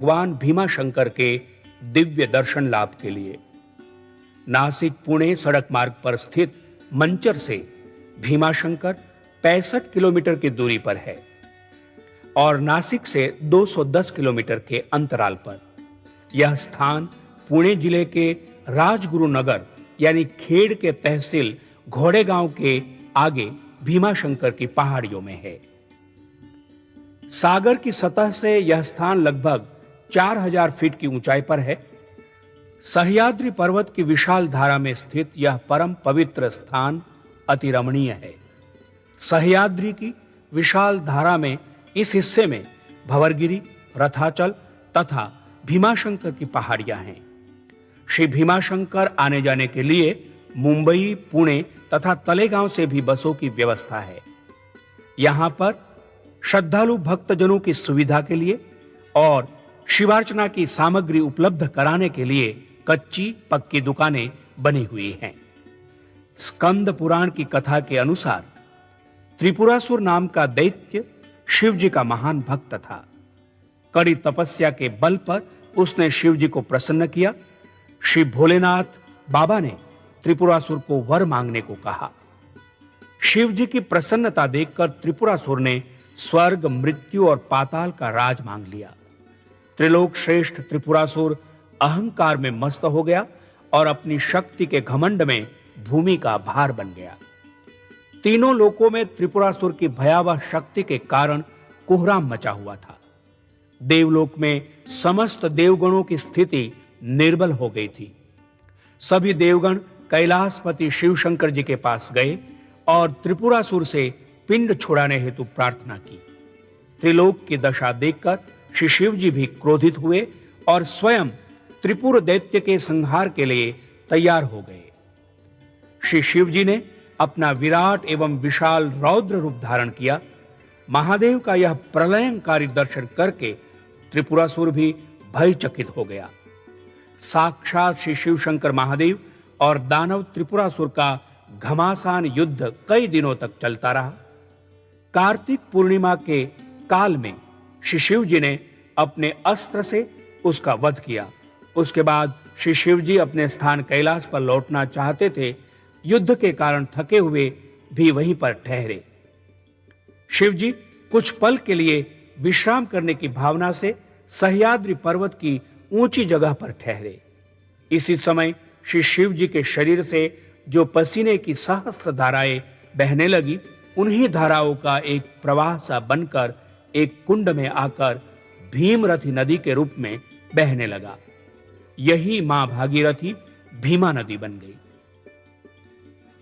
भगवान भीमाशंकर के दिव्य दर्शन लाभ के लिए। नासिक पुणे सड़क मार्ग पर स्थित मंचर से भीमाशंकर 65 किलोमीटर की दूरी पर है और नासिक से 210 किलोमीटर के अंतराल पर। यह स्थान पुणे जिले के राजगुरु नगर यानी खेड़ के तहसील घोड़ेगांव के आगे भीमाशंकर की पहाड़ियों में है। सागर की सतह से यह स्थान लगभग 4000 फीट की ऊंचाई पर है। सह्याद्री पर्वत की विशाल धारा में स्थित यह परम पवित्र स्थान अति रमणीय है। सह्याद्री की विशाल धारा में इस हिस्से में भंवरगिरी, रथाचल तथा भीमाशंकर की पहाड़ियां हैं। श्री भीमाशंकर आने जाने के लिए मुंबई, पुणे तथा तलेगांव से भी बसों की व्यवस्था है। यहां पर श्रद्धालु भक्तजनों की सुविधा के लिए और शिवार्चना की सामग्री उपलब्ध कराने के लिए कच्ची पक्की दुकानें बनी हुई हैं। स्कंद पुराण की कथा के अनुसार त्रिपुरासुर नाम का दैत्य शिव जी का महान भक्त था। कड़ी तपस्या के बल पर उसने शिव जी को प्रसन्न किया। श्री भोलेनाथ बाबा ने त्रिपुरासुर को वर मांगने को कहा। शिव जी की प्रसन्नता देखकर त्रिपुरासुर ने स्वर्ग, मृत्यु और पाताल का राज मांग लिया। त्रिलोक श्रेष्ठ त्रिपुरासुर अहंकार में मस्त हो गया और अपनी शक्ति के घमंड में भूमि का भार बन गया। तीनों लोकों में त्रिपुरासुर की भयावह शक्ति के कारण कोहराम मचा हुआ था। देवलोक में समस्त देवगणों की स्थिति निर्बल हो गई थी। सभी देवगण कैलाशपति शिवशंकर जी के पास गए और त्रिपुरासुर से पिंड छुड़ाने हेतु प्रार्थना की। त्रिलोक की दशा देखकर श्री शिव जी भी क्रोधित हुए और स्वयं त्रिपुर दैत्य के संहार के लिए तैयार हो गए। श्री शिव जी ने अपना विराट एवं विशाल रौद्र रूप धारण किया। महादेव का यह प्रलयंकारी दर्शन करके त्रिपुरासुर भी भयचकित हो गया। साक्षात श्री शिवशंकर महादेव और दानव त्रिपुरासुर का घमासान युद्ध कई दिनों तक चलता रहा। कार्तिक पूर्णिमा के काल में श्री शिव जी ने अपने अस्त्र से उसका वध किया। उसके बाद श्री शिव जी अपने स्थान कैलाश पर लौटना चाहते थे। युद्ध के कारण थके हुए भी वहीं पर ठहरे। शिव जी कुछ पल के लिए विश्राम करने की भावना से सह्याद्री पर्वत की ऊंची जगह पर ठहरे। इसी समय श्री शिव जी के शरीर से जो पसीने की सहस्त्र धाराएं बहने लगी, उन्हीं धाराओं का एक प्रवाह सा बनकर एक कुंड में आकर भीमरथी नदी के रूप में बहने लगा। यही मां भागीरथी भीमा नदी बन गई।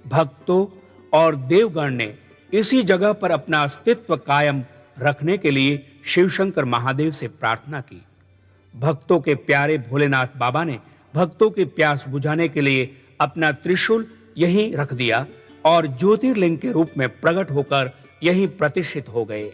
भक्तों और देवगण ने इसी जगह पर अपना अस्तित्व कायम रखने के लिए शिवशंकर महादेव से प्रार्थना की। भक्तों के प्यारे भोलेनाथ बाबा ने भक्तों की प्यास बुझाने के लिए अपना त्रिशूल यहीं रख दिया और ज्योतिर्लिंग के रूप में प्रकट होकर यहीं प्रतिष्ठित हो गए।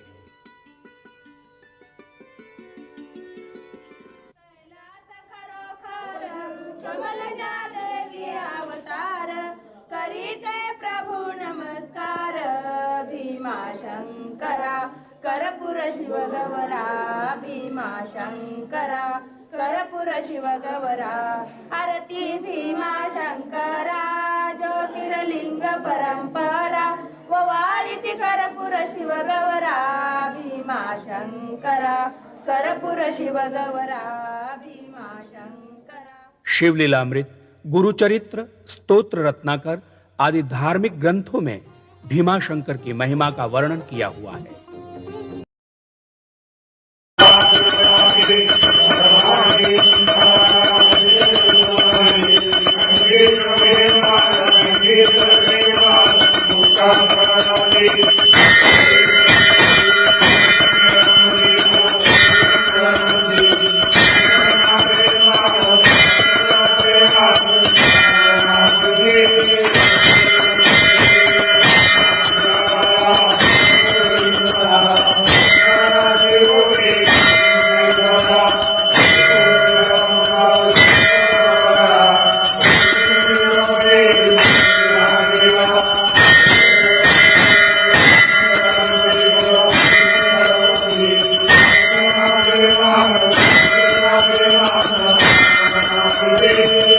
भीमाशंकरा करपुर शिव गवरा, भीमाशंकरा करपुर शिव गवरा, आरती भीमाशंकरा ज्योतिर्लिंग परंपरा, वाळीती करपुर शिव गवरा, भीमाशंकरा करपुर शिव गवरा, भीमाशंकरा। शिवलीलामृत, गुरुचरित्र, स्तोत्र रत्नाकर आदि धार्मिक ग्रंथों में भीमाशंकर की महिमा का वर्णन किया हुआ है। हरे